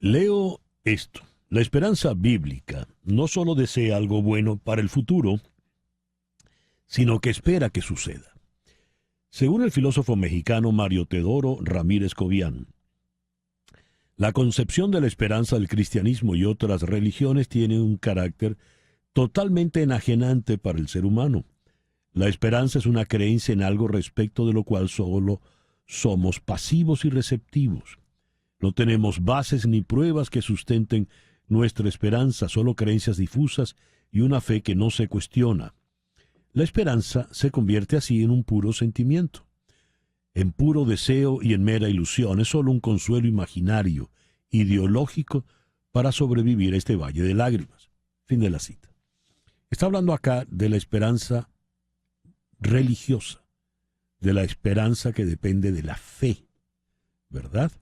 Leo esto. La esperanza bíblica no solo desea algo bueno para el futuro, sino que espera que suceda. Según el filósofo mexicano Mario Teodoro Ramírez Cobian, la concepción de la esperanza del cristianismo y otras religiones tiene un carácter totalmente enajenante para el ser humano. La esperanza es una creencia en algo respecto de lo cual solo somos pasivos y receptivos. No tenemos bases ni pruebas que sustenten nuestra esperanza, solo creencias difusas y una fe que no se cuestiona. La esperanza se convierte así en un puro sentimiento, en puro deseo y en mera ilusión. Es solo un consuelo imaginario, ideológico, para sobrevivir a este valle de lágrimas. Fin de la cita. Está hablando acá de la esperanza religiosa, de la esperanza que depende de la fe, ¿verdad?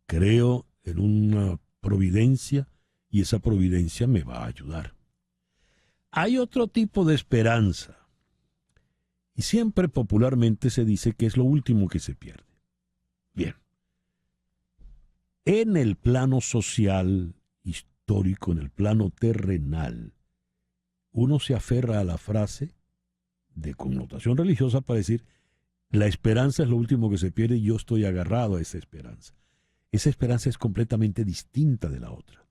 Creo en una providencia y esa providencia me va a ayudar. Hay otro tipo de esperanza y siempre popularmente se dice que es lo último que se pierde. Bien, en el plano social, histórico, en el plano terrenal, uno se aferra a la frase de connotación religiosa para decir, la esperanza es lo último que se pierde y yo estoy agarrado a esa esperanza. Esa esperanza es completamente distinta de la otra.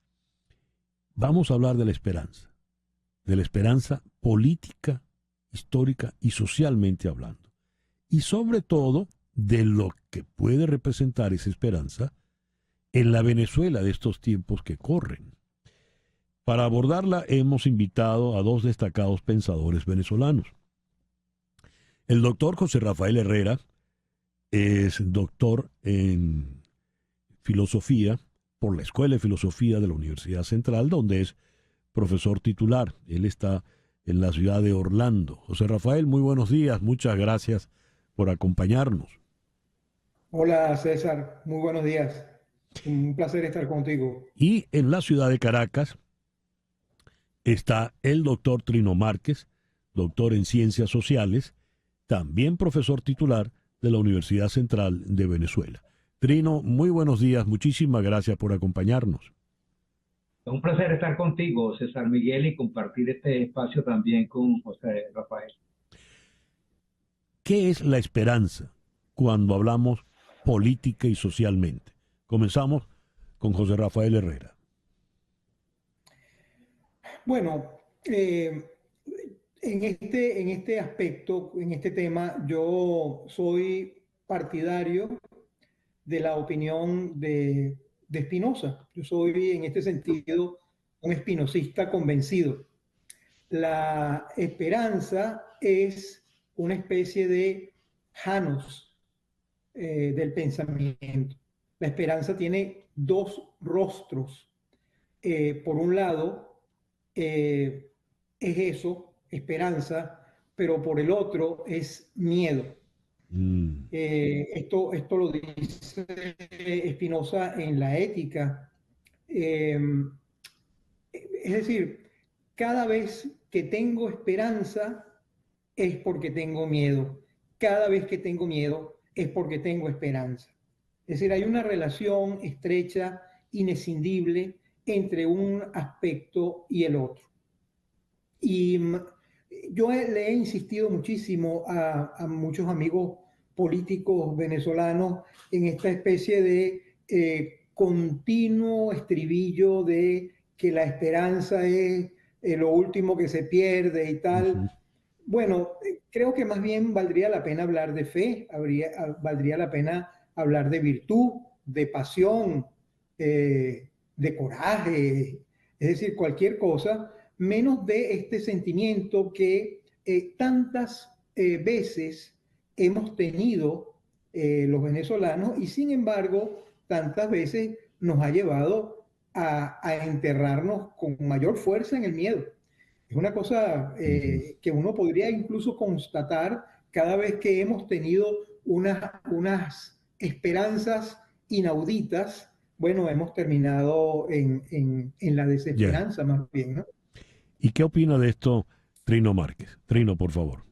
Vamos a hablar de la esperanza política, histórica y socialmente hablando. Y sobre todo de lo que puede representar esa esperanza en la Venezuela de estos tiempos que corren. Para abordarla hemos invitado a dos destacados pensadores venezolanos. El doctor José Rafael Herrera es doctor en filosofía por la Escuela de Filosofía de la Universidad Central, donde es profesor titular. Él está en la ciudad de Orlando. José Rafael, muy buenos días, muchas gracias por acompañarnos. Hola César, muy buenos días. Un placer estar contigo. Y en la ciudad de Caracas está el doctor Trino Márquez, doctor en Ciencias Sociales, también profesor titular de la Universidad Central de Venezuela. Trino, muy buenos días, muchísimas gracias por acompañarnos. Es un placer estar contigo, César Miguel, y compartir este espacio también con José Rafael. ¿Qué es la esperanza cuando hablamos política y socialmente? Comenzamos con José Rafael Herrera. Bueno, en este aspecto, en este tema, yo soy partidario de la opinión de Spinoza. Yo soy en este sentido un espinosista convencido. La esperanza es una especie de Janus del pensamiento. La esperanza tiene dos rostros. Por un lado, eh, es eso, esperanza, pero por el otro es miedo. Mm. Esto lo dice Spinoza en la ética. Eh, es decir, cada vez que tengo esperanza es porque tengo miedo. Cada vez que tengo miedo es porque tengo esperanza. Es decir, hay una relación estrecha, inescindible entre un aspecto y el otro. Y yo le he insistido muchísimo a muchos amigos políticos venezolanos en esta especie de continuo estribillo de que la esperanza es lo último que se pierde y tal. Uh-huh. Bueno, creo que más bien valdría la pena hablar de fe, valdría la pena hablar de virtud, de pasión, de coraje, es decir, cualquier cosa, menos de este sentimiento que tantas veces hemos tenido los venezolanos y sin embargo tantas veces nos ha llevado a enterrarnos con mayor fuerza en el miedo. Es una cosa Uh-huh. que uno podría incluso constatar cada vez que hemos tenido unas esperanzas inauditas. Bueno, hemos terminado en la Yeah. desesperanza más bien, ¿no? ¿Y qué opina de esto Trino Márquez? Trino, por favor.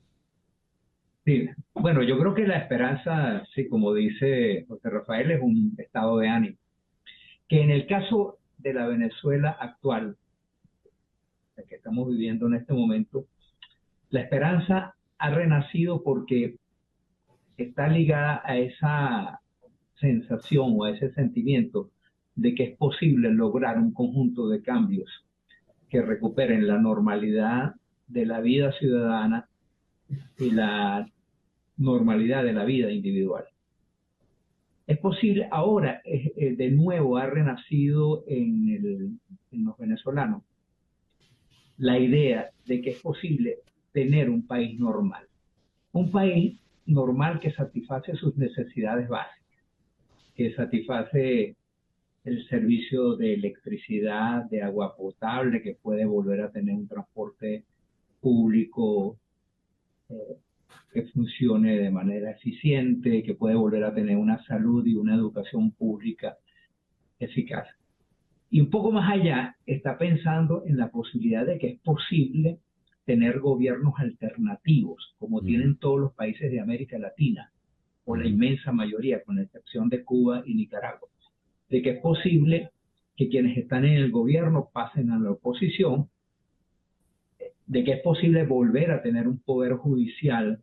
Sí, bueno, yo creo que la esperanza, sí, como dice José Rafael, es un estado de ánimo. Que en el caso de la Venezuela actual, la que estamos viviendo en este momento, la esperanza ha renacido porque está ligada a esa sensación o a ese sentimiento de que es posible lograr un conjunto de cambios que recuperen la normalidad de la vida ciudadana y la normalidad de la vida individual. Es posible, ahora de nuevo ha renacido en los venezolanos la idea de que es posible tener un país normal. Un país normal que satisface sus necesidades básicas, que satisface el servicio de electricidad, de agua potable, que puede volver a tener un transporte público eh, que funcione de manera eficiente, que puede volver a tener una salud y una educación pública eficaz. Y un poco más allá está pensando en la posibilidad de que es posible tener gobiernos alternativos, como tienen todos los países de América Latina, o la inmensa mayoría, con la excepción de Cuba y Nicaragua, de que es posible que quienes están en el gobierno pasen a la oposición, de que es posible volver a tener un poder judicial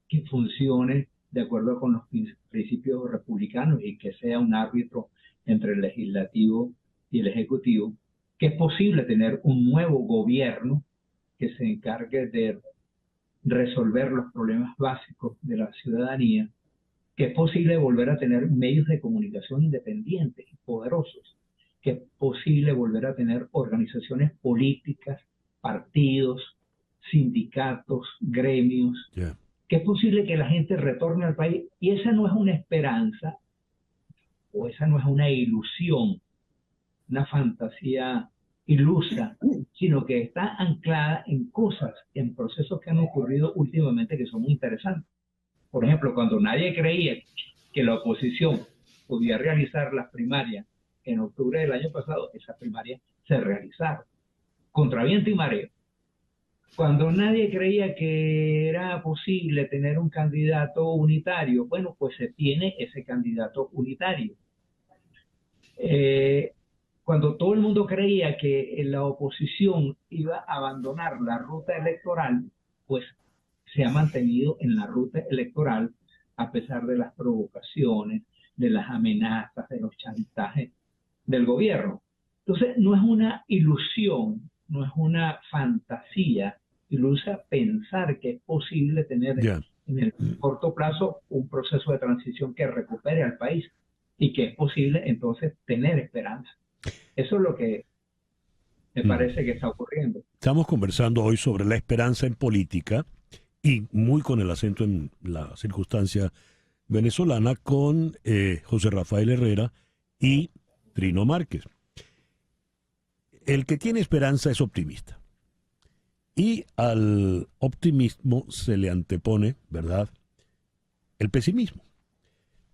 que funcione de acuerdo con los principios republicanos y que sea un árbitro entre el legislativo y el ejecutivo, que es posible tener un nuevo gobierno que se encargue de resolver los problemas básicos de la ciudadanía, que es posible volver a tener medios de comunicación independientes y poderosos, que es posible volver a tener organizaciones políticas, partidos, sindicatos, gremios, que es posible que la gente retorne al país. Y esa no es una esperanza, o esa no es una ilusión, una fantasía ilusa, sino que está anclada en cosas, en procesos que han ocurrido últimamente que son muy interesantes. Por ejemplo, cuando nadie creía que la oposición podía realizar las primarias en octubre del año pasado, esas primarias se realizaron, contra viento y mareo. Cuando nadie creía que era posible tener un candidato unitario, bueno, pues se tiene ese candidato unitario. Cuando todo el mundo creía que la oposición iba a abandonar la ruta electoral, pues se ha mantenido en la ruta electoral a pesar de las provocaciones, de las amenazas, de los chantajes del gobierno. Entonces, no es una ilusión, no es una fantasía ilusa pensar que es posible tener en el corto plazo un proceso de transición que recupere al país y que es posible entonces tener esperanza. Eso es lo que me parece que está ocurriendo. Estamos conversando hoy sobre la esperanza en política y muy con el acento en la circunstancia venezolana con José Rafael Herrera y Trino Márquez. El que tiene esperanza es optimista. Y al optimismo se le antepone, ¿verdad?, el pesimismo.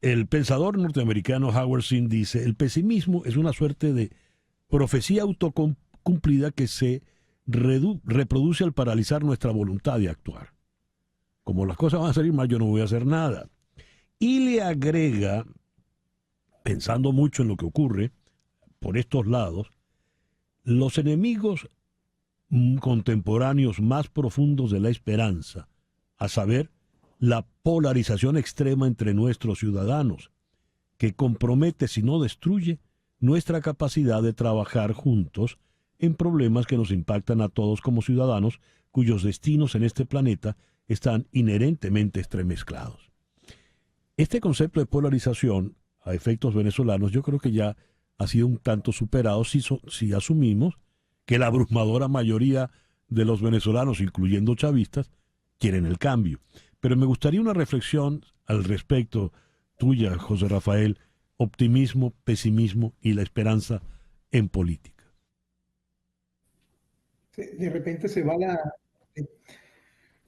El pensador norteamericano Howard Zinn dice, el pesimismo es una suerte de profecía autocumplida que se reproduce al paralizar nuestra voluntad de actuar. Como las cosas van a salir mal, yo no voy a hacer nada. Y le agrega, pensando mucho en lo que ocurre por estos lados, los enemigos contemporáneos más profundos de la esperanza, a saber, la polarización extrema entre nuestros ciudadanos, que compromete, si no destruye, nuestra capacidad de trabajar juntos en problemas que nos impactan a todos como ciudadanos, cuyos destinos en este planeta están inherentemente estremezclados. Este concepto de polarización, a efectos venezolanos, yo creo que ya ha sido un tanto superado si asumimos que la abrumadora mayoría de los venezolanos, incluyendo chavistas, quieren el cambio. Pero me gustaría una reflexión al respecto tuya, José Rafael, optimismo, pesimismo y la esperanza en política. De repente se va la...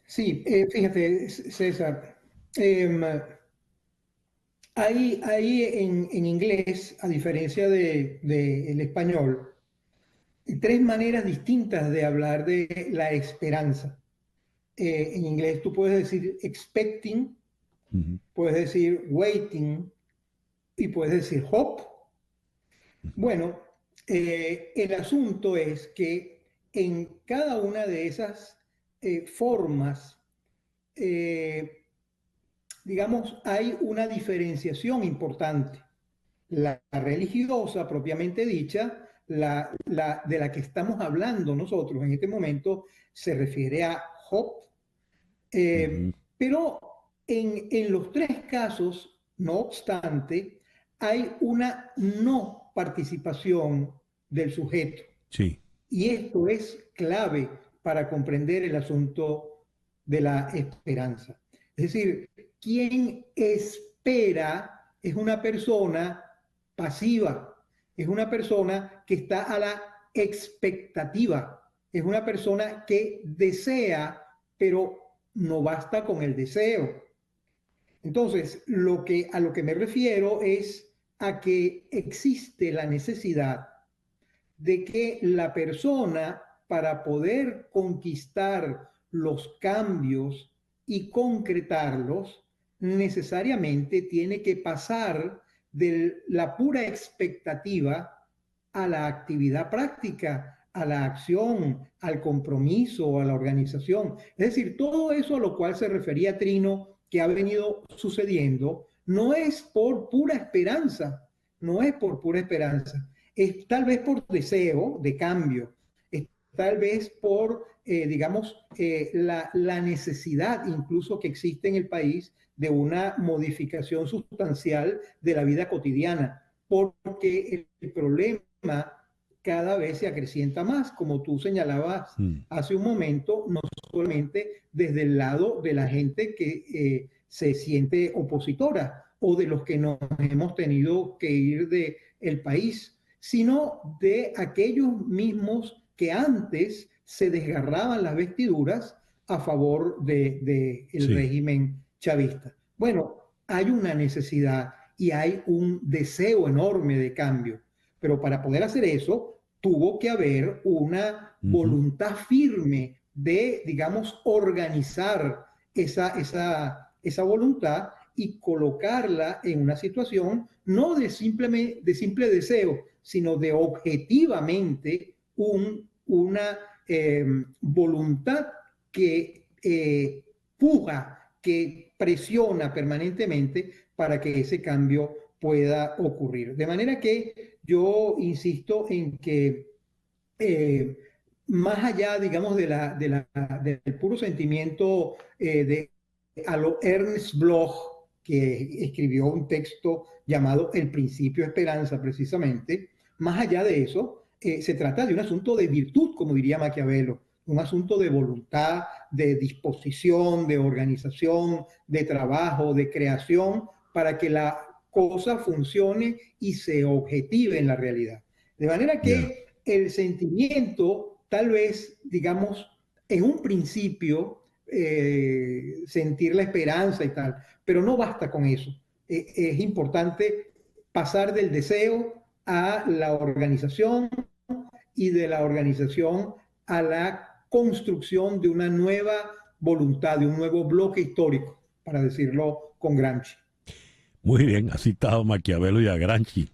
Sí, fíjate, César, hay en inglés, a diferencia del español, tres maneras distintas de hablar de la esperanza. En inglés tú puedes decir expecting, puedes decir waiting y puedes decir hope. Bueno, el asunto es que en cada una de esas formas, digamos, hay una diferenciación importante. La religiosa, propiamente dicha, de la que estamos hablando nosotros en este momento, se refiere a hope. Pero en los tres casos, no obstante, hay una no participación del sujeto. Sí. Y esto es clave para comprender el asunto de la esperanza. Es decir, quien espera es una persona pasiva, es una persona que está a la expectativa, es una persona que desea, pero no basta con el deseo. Entonces, a lo que me refiero es a que existe la necesidad de que la persona, para poder conquistar los cambios y concretarlos, necesariamente tiene que pasar de la pura expectativa a la actividad práctica, a la acción, al compromiso, a la organización. Es decir, todo eso a lo cual se refería Trino, que ha venido sucediendo, no es por pura esperanza, no es por pura esperanza, es tal vez por deseo de cambio, es tal vez por, digamos, la necesidad incluso que existe en el país de una modificación sustancial de la vida cotidiana, porque el problema cada vez se acrecienta más, como tú señalabas hace un momento, no solamente desde el lado de la gente que se siente opositora o de los que nos hemos tenido que ir del país, sino de aquellos mismos que antes se desgarraban las vestiduras a favor del régimen chavista. Bueno, hay una necesidad y hay un deseo enorme de cambio, pero para poder hacer eso tuvo que haber una voluntad firme de, digamos, organizar esa voluntad y colocarla en una situación no de simple deseo, sino de objetivamente una voluntad que puja, que presiona permanentemente para que ese cambio pueda ocurrir. De manera que yo insisto en que más allá, digamos, del puro sentimiento a lo Ernst Bloch, que escribió un texto llamado El principio de esperanza, precisamente, más allá de eso, se trata de un asunto de virtud, como diría Maquiavelo, un asunto de voluntad, de disposición, de organización, de trabajo, de creación, para que la cosa funcione y se objetive en la realidad. De manera que el sentimiento, tal vez, digamos, en un principio, sentir la esperanza y tal, pero no basta con eso. Es importante pasar del deseo a la organización y de la organización a la construcción de una nueva voluntad, de un nuevo bloque histórico, para decirlo con Gramsci. Muy bien, ha citado Maquiavelo y a Gramsci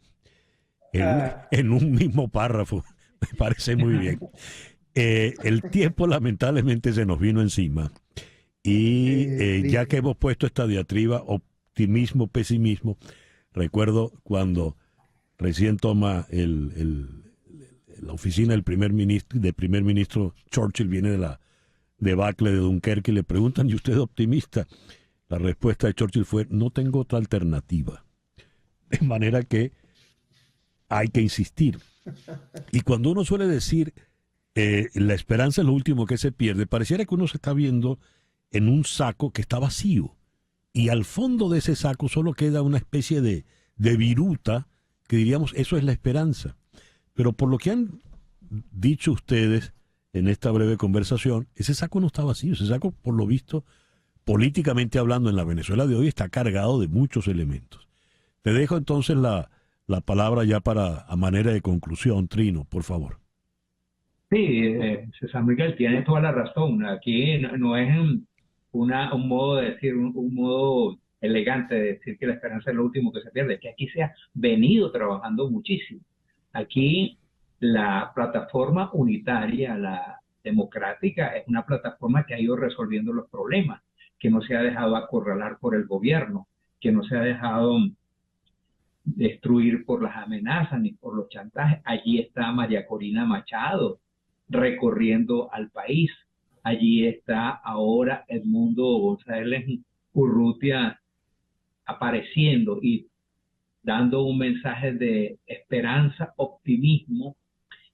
en un mismo párrafo. Me parece muy bien. El tiempo lamentablemente se nos vino encima y ya que hemos puesto esta diatriba, optimismo, pesimismo, recuerdo cuando recién toma la oficina del primer ministro Churchill, viene de la debacle de Dunkerque y le preguntan, ¿y usted es optimista? La respuesta de Churchill fue, no tengo otra alternativa. De manera que hay que insistir. Y cuando uno suele decir, la esperanza es lo último que se pierde, pareciera que uno se está viendo en un saco que está vacío. Y al fondo de ese saco solo queda una especie de viruta que diríamos, eso es la esperanza. Pero por lo que han dicho ustedes en esta breve conversación, ese saco no está vacío. Ese saco, por lo visto, políticamente hablando, en la Venezuela de hoy está cargado de muchos elementos. Te dejo entonces la palabra ya a manera de conclusión, Trino, por favor. Sí, César Miguel tiene toda la razón. Aquí no es un modo de decir, un modo elegante de decir que la esperanza es lo último que se pierde, que aquí se ha venido trabajando muchísimo. Aquí la plataforma unitaria, la democrática, es una plataforma que ha ido resolviendo los problemas, que no se ha dejado acorralar por el gobierno, que no se ha dejado destruir por las amenazas ni por los chantajes. Allí está María Corina Machado recorriendo al país. Allí está ahora Edmundo González Urrutia apareciendo y dando un mensaje de esperanza, optimismo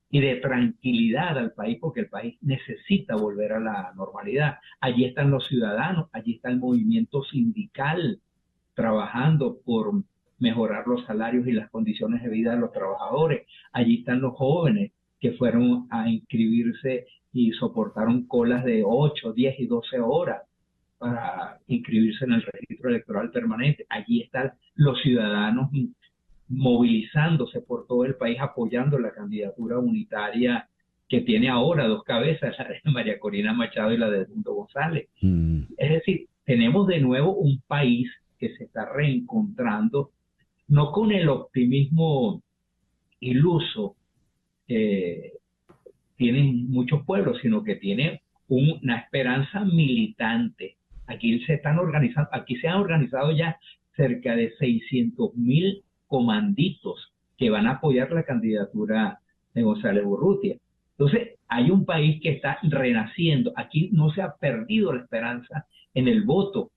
y de tranquilidad al país, porque el país necesita volver a la normalidad. Allí están los ciudadanos, allí está el movimiento sindical trabajando por mejorar los salarios y las condiciones de vida de los trabajadores. Allí están los jóvenes que fueron a inscribirse y soportaron colas de 8, 10 y 12 horas para inscribirse en el registro electoral permanente. Allí están los ciudadanos movilizándose por todo el país apoyando la candidatura unitaria que tiene ahora dos cabezas, la de María Corina Machado y la de Edmundo González. Es decir, tenemos de nuevo un país que se está reencontrando, no con el optimismo iluso que tienen muchos pueblos, sino que tiene una esperanza militante. Aquí se están organizando, aquí se han organizado ya cerca de 600.000 comanditos que van a apoyar la candidatura de González Urrutia. Entonces, hay un país que está renaciendo. Aquí no se ha perdido la esperanza en el voto.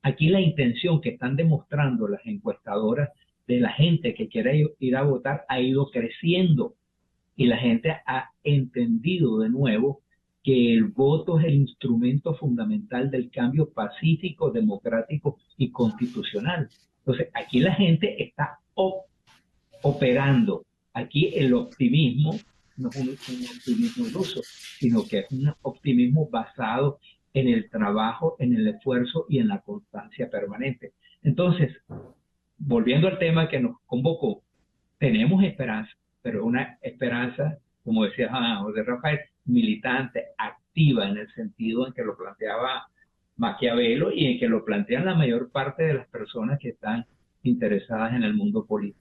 Aquí la intención que están demostrando las encuestadoras de la gente que quiere ir a votar ha ido creciendo y la gente ha entendido de nuevo que el voto es el instrumento fundamental del cambio pacífico, democrático y constitucional. Entonces, aquí la gente está operando. Aquí el optimismo no es un optimismo iluso, sino que es un optimismo basado en el trabajo, en el esfuerzo y en la constancia permanente. Entonces, volviendo al tema que nos convocó, tenemos esperanza, pero una esperanza, como decía José Rafael, militante, activa, en el sentido en que lo planteaba Maquiavelo y en que lo plantean la mayor parte de las personas que están interesadas en el mundo político.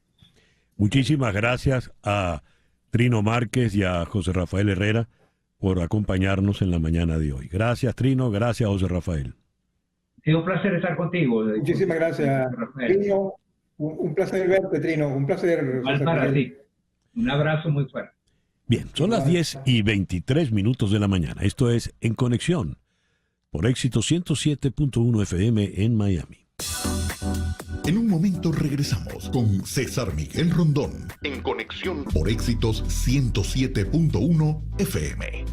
Muchísimas gracias a Trino Márquez y a José Rafael Herrera por acompañarnos en la mañana de hoy. Gracias, Trino, gracias, José Rafael. Ha sido un placer estar contigo. Muchísimas gracias, Trino. Un placer verte, Trino. Un placer. Igual para ti. Un abrazo muy fuerte. Bien, son las 10:23 de la mañana. Esto es En Conexión, por Éxito 107.1 FM en Miami. En un momento regresamos con César Miguel Rondón. En Conexión por Éxitos 107.1 FM.